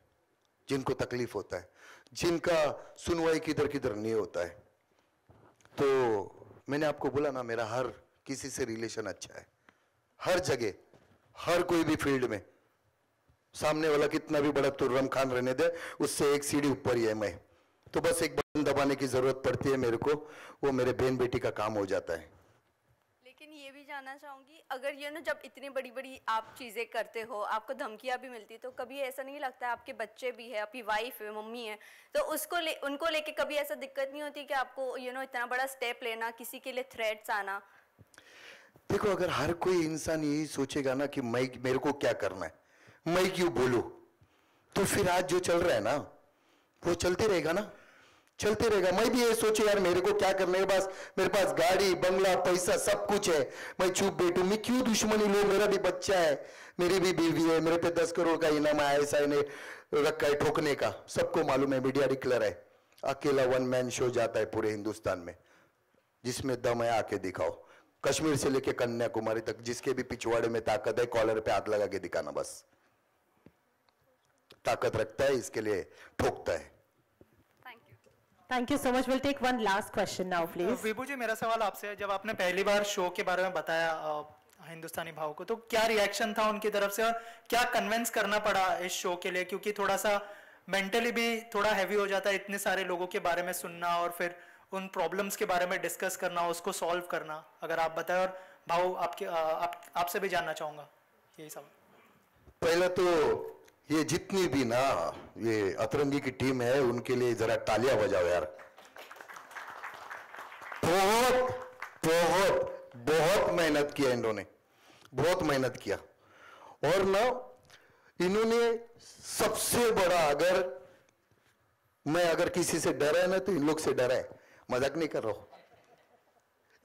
जिनको तकलीफ होता है, जिनका सुनवाई किधर किधर नहीं होता है। तो मैंने आपको बोला ना, मेरा हर किसी से रिलेशन अच्छा है, हर जगह, हर कोई भी फील्ड में। सामने वाला कितना भी बड़ा तुर्रम खान रहने दे, उससे एक सीढ़ी ऊपर ही है मैं। तो बस एक बटन दबाने की जरूरत पड़ती है मेरे को, वो मेरे बहन बेटी का काम हो जाता है। लेकिन ये भी जानना चाहूंगी, अगर जब इतनी बड़ी बड़ी आप चीजें करते हो, आपको धमकियां भी मिलती, तो कभी ऐसा नहीं लगता, आपके बच्चे भी है, आपकी वाइफ है, मम्मी है, तो उनको लेके कभी ऐसा दिक्कत नहीं होती कि आपको इतना बड़ा स्टेप लेना, किसी के लिए थ्रेट्स आना? देखो, अगर हर कोई इंसान यही सोचेगा ना कि मेरे को क्या करना है, मैं क्यों बोलूं, तो फिर आज जो चल रहा है ना वो चलते रहेगा ना, चलते रहेगा। मैं भी ये सोचे यार मेरे को क्या करना है, बस मेरे पास गाड़ी बंगला पैसा सब कुछ है, मैं चुप बैठूं, मैं क्यों दुश्मनी लूं? मेरा भी बच्चा है, मेरी भी बीवी है, मेरे पे 10 करोड़ का इनाम है, ऐसा इन्हें रखा है ठोकने का, सबको मालूम है, मीडिया डिक्लेयर है। अकेला 1 मैन शो जाता है पूरे हिंदुस्तान में, जिसमें दम है आके दिखाओ। कश्मीर से लेके कन्याकुमारी तक जिसके भी पिछवाड़े में ताकत है, कॉलर पे हाथ लगा के दिखाना, बस ताकत रखता है, इसके लिए ठोकता है। Thank you so much. We'll take one last question now, please. विभू जी, मेरा सवाल आपसे है, जब आपने पहली बार शो के बारे में बताया हिंदुस्तानी भाव को, तो क्या रिएक्शन था उनकी तरफ से और क्या कन्विंस करना पड़ा इस शो के लिए? क्योंकि थोड़ा सा मेंटली भी थोड़ा हैवी हो जाता है, इतने सारे लोगों के बारे में सुनना और फिर उन प्रॉब्लम्स के बारे में डिस्कस करना, उसको सॉल्व करना। अगर आप बताएं, और भाव आपसे भी जानना चाहूंगा यही सवाल। पहले तो ये जितनी भी ना ये अतरंगी की टीम है, उनके लिए जरा तालियां बजाओ यार। बहुत बहुत बहुत मेहनत किया इन्होंने, बहुत मेहनत किया। और ना इन्होंने सबसे बड़ा, अगर किसी से डरा है ना तो इन लोग से डरा है, मजाक नहीं कर रहा हूं।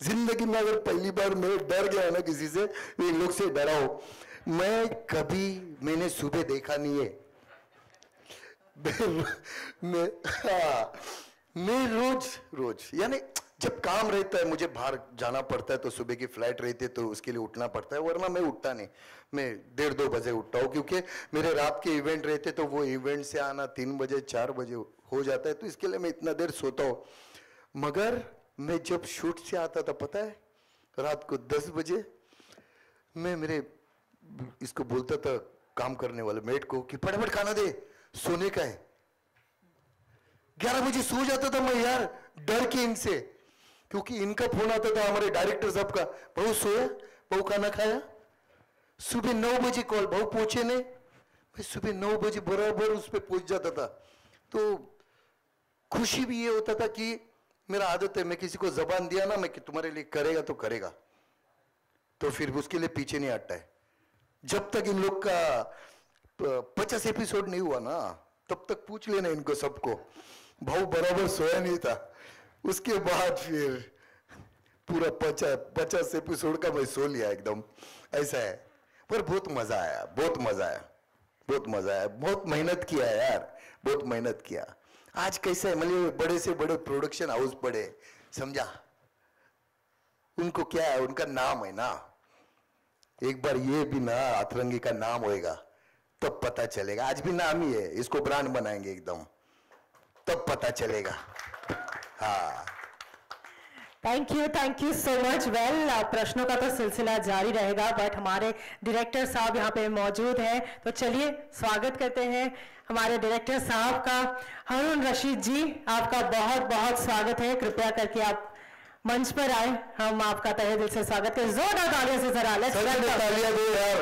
जिंदगी में अगर पहली बार मैं डर गया ना किसी से, तो इन लोग से डरा हो। मैंने सुबह देखा नहीं है, मैं रोज यानी जब काम रहता है, मुझे बाहर जाना पड़ता है, तो सुबह की फ्लाइट रहती है तो उसके लिए उठना पड़ता है, वरना मैं उठता नहीं। मैं 1:30-2 बजे उठता हूँ, क्योंकि मेरे रात के इवेंट रहते तो वो इवेंट से आना 3 बजे 4 बजे हो जाता है, तो इसके लिए मैं इतना देर सोता हूँ। मगर मैं जब शूट से आता था, पता है, रात को 10 बजे मैं मेरे इसको बोलता था काम करने वाले मेट को कि फटाफट खाना दे, सोने का है। 11 बजे सो जाता था मैं यार, डर के इनसे, क्योंकि इनका फोन आता था हमारे डायरेक्टर साहब का, बहू सोया, बहू खाना खाया। सुबह 9 बजे कॉल, बहू पहुंचे नहीं, मैं सुबह 9 बजे बराबर उस पर पहुंच जाता था। तो खुशी भी ये होता था कि मेरा आदत है, मैं किसी को जबान दिया ना मैं कि तुम्हारे लिए करेगा तो करेगा, तो फिर उसके लिए पीछे नहीं हटता है। जब तक इन लोग का 50 एपिसोड नहीं हुआ ना, तब तक पूछ लेना इनको सबको, भाऊ बराबर सोया नहीं था। उसके बाद फिर पूरा 50 एपिसोड का मैं सो लिया एकदम, ऐसा है। पर बहुत मजा आया, बहुत मजा आया, बहुत मजा आया, बहुत मेहनत किया यार, बहुत मेहनत किया। आज कैसा है, मतलब बड़े से बड़े प्रोडक्शन हाउस पड़े, समझा? उनको क्या है, उनका नाम है ना, एक बार ये भी ना अतरंगी का नाम होएगा तब पता चलेगा। आज भी नाम ही है, इसको ब्रांड बनाएंगे एकदम, तब पता चलेगा। हाँ, thank you so much. Well, प्रश्नों का तो सिलसिला जारी रहेगा, बट हमारे डायरेक्टर साहब यहाँ पे मौजूद हैं, तो चलिए स्वागत करते हैं हमारे डायरेक्टर साहब का। हारून रशीद जी, आपका बहुत बहुत स्वागत है। कृपया करके आप मंच पर आए, हम आपका तहे दिल से स्वागत करें। जोरदार तालियों से जरा तालियां दो यार,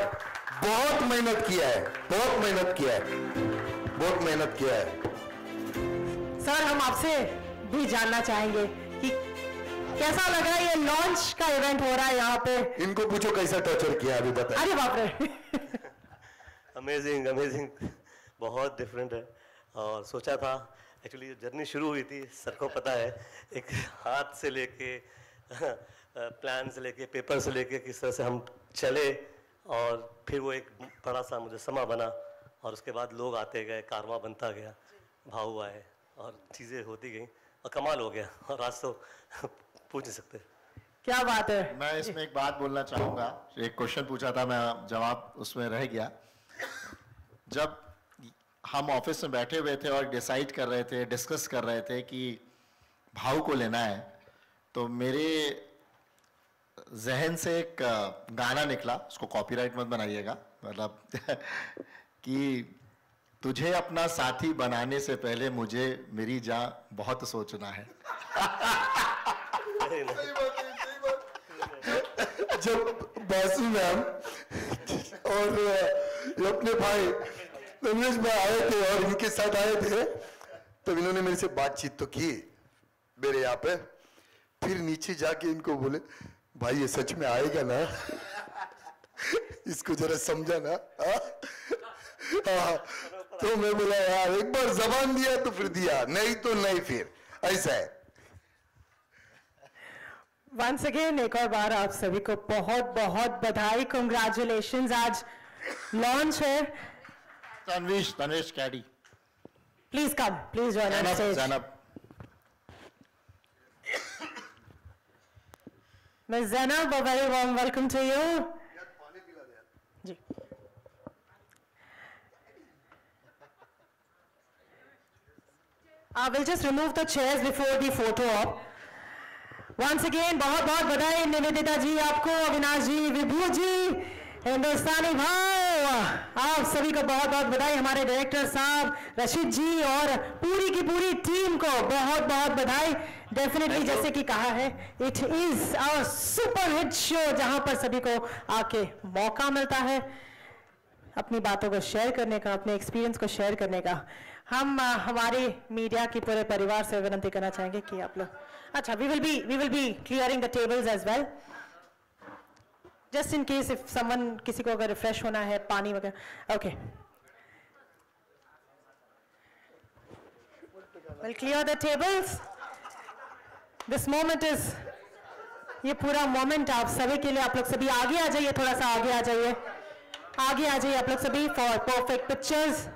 बहुत मेहनत किया है, बहुत मेहनत किया है, बहुत मेहनत किया है। सर, हम आपसे भी जानना चाहेंगे कि कैसा लग रहा है ये लॉन्च का इवेंट हो रहा है यहाँ पे? इनको पूछो कैसा टॉर्चर किया अभी बताए। अरे बाप रे। अमेजिंग अमेजिंग, बहुत डिफरेंट है। और सोचा था एक्चुअली जर्नी शुरू हुई थी, सर को पता है, एक हाथ से लेके प्लान से लेके पेपर से लेके किस तरह से हम चले, और फिर वो एक बड़ा सा मुझे समा बना, और उसके बाद लोग आते गए, कारवां बनता गया, भाव आए और चीज़ें होती गई और कमाल हो गया। और आज तो पूछ नहीं सकते। क्या बात है। मैं इसमें एक बात बोलना चाहूँगा। एक क्वेश्चन पूछा था, मैं जवाब उसमें रह गया। जब हम ऑफिस में बैठे हुए थे और डिसाइड कर रहे थे, डिस्कस कर रहे थे कि भाव को लेना है, तो मेरे जहन से एक गाना निकला, उसको कॉपीराइट मत बनाइएगा, मतलब कि तुझे अपना साथी बनाने से पहले मुझे मेरी जान बहुत सोचना है। जब बासु मैम और अपने भाई रमेश भाई आए थे और इनके साथ आए थे, तब इन्होंने मेरे से बातचीत तो की मेरे यहाँ पे, फिर नीचे जाके इनको बोले, भाई ये सच में आएगा ना, इसको जरा समझा ना। तो मैं बोला यार, एक बार जबान दिया तो फिर दिया, नहीं तो नहीं, फिर ऐसा है। वंस अगेन एक और बार आप सभी को बहुत बहुत बधाई, कंग्रेचुलेशंस। आज लॉन्च है। Tanvish Caddy, please come, please join on stage. Zainab, miss Zainab, a very warm welcome to you. जी। I will just remove the chairs before the photo op. Once again, बहुत बहुत बधाई निवेदिता जी आपको, अविनाश जी, विभू जी, हिंदुस्तानी भाव, आप सभी को बहुत बहुत बधाई। हमारे डायरेक्टर साहब रशीद जी और पूरी की पूरी टीम को बहुत बहुत बधाई। डेफिनेटली जैसे कि कहा है, it is our super hit show, जहां पर सभी को आके मौका मिलता है अपनी बातों को शेयर करने का, अपने एक्सपीरियंस को शेयर करने का। हम हमारे मीडिया के पूरे परिवार से विनती करना चाहेंगे कि आप लोग, अच्छा, we will be clearing the tables as well, just in case if someone, किसी को अगर रिफ्रेश होना है, पानी वगैरह। Okay, will clear the tables. This moment is, ये पूरा मोमेंट आप सभी के लिए। आप लोग सभी आगे आ जाइए, थोड़ा सा आगे आ जाइए, आगे आ जाइए आप लोग सभी फॉर परफेक्ट पिक्चर्स।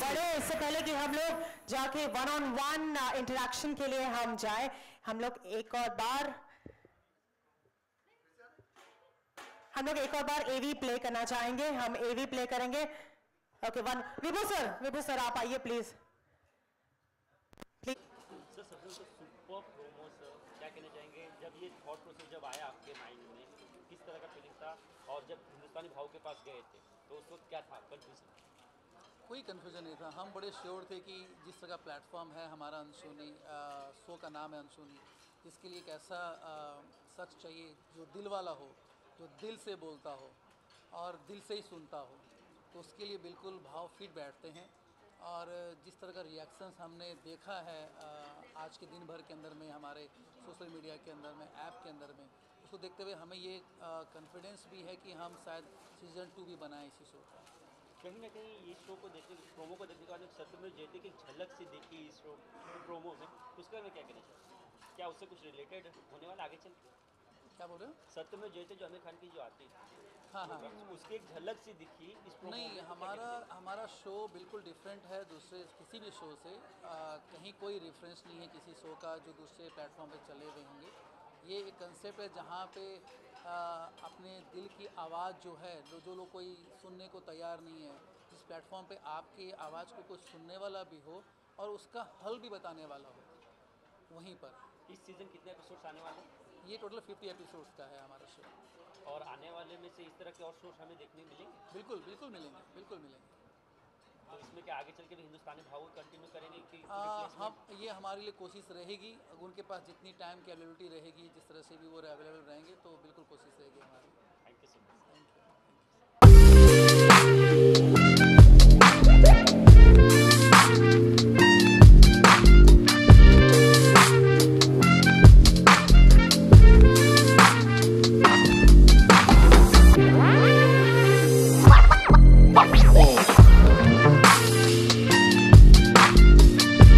बड़े इससे पहले कि हम लोग जाके 1-on-1 इंटरेक्शन के लिए हम जाए, हम लोग एक और बार एवी प्ले करना चाहेंगे। हम एवी प्ले करेंगे। ओके, विभू सर आप आइए प्लीज। सर सबसे सुपर प्रोमो सर, क्या कहना चाहेंगे जब ये थॉट प्रोसेस जब आया आपके माइंड में, किस तरह का फीलिंग था? और जब हिंदुस्तानी भाव के पास गए थे तो उस वक्त क्या था कंफ्यूजन? कोई कन्फ्यूजन नहीं था। हम बड़े श्योर थे कि जिस तरह का प्लेटफॉर्म है हमारा अनसुनी शो का नाम है अनसुनी, इसके लिए एक ऐसा शख्स चाहिए जो दिल वाला हो, जो दिल से बोलता हो और दिल से ही सुनता हो। तो उसके लिए बिल्कुल भाव फिट बैठते हैं। और जिस तरह का रिएक्शंस हमने देखा है आज के दिन भर के अंदर में, हमारे सोशल मीडिया के अंदर में, ऐप के अंदर में, उसको देखते हुए हमें ये कॉन्फिडेंस भी है कि हम शायद सीज़न 2 भी बनाएं इसी शो का। कहीं ना कहीं ये शो को देखने, प्रोमो को देखने के बाद सत्यमेव जयते की झलक से देखी इस शो प्रोमो में, उसके बारे में क्या कहना चाहिए? क्या उससे कुछ रिलेटेड होने वाला आगे चल? क्या बोल रहे हो? सत्यमेव जयते जो आमिर खान की जो आती है, हाँ, उसकी एक झलक सी दिखी इस प्रोमो नहीं, हमारा शो बिल्कुल डिफरेंट है दूसरे किसी भी शो से। कहीं कोई रेफरेंस नहीं है किसी शो का जो दूसरे प्लेटफॉर्म पे चले हुए होंगे। ये एक कंसेप्ट है जहाँ पे अपने दिल की आवाज़ जो है, जो लोग कोई सुनने को तैयार नहीं है, जिस प्लेटफॉर्म पे आपकी आवाज़ को कोई सुनने वाला भी हो और उसका हल भी बताने वाला हो, वहीं पर। इस सीज़न कितने एपिसोड्स आने वाले? ये टोटल 50 एपिसोड्स का है हमारा शो। और आने वाले में से इस तरह के और शोज हमें देखने मिलेंगे? बिल्कुल मिलेंगे। तो इसमें क्या आगे चल के भी हिंदुस्तानी भाव कंटिन्यू करेंगे कि हम ये हमारे लिए कोशिश रहेगी, उनके पास जितनी टाइम की अवेलेबिलिटी रहेगी, जिस तरह से भी वो अवेलेबल रहेंगे तो बिल्कुल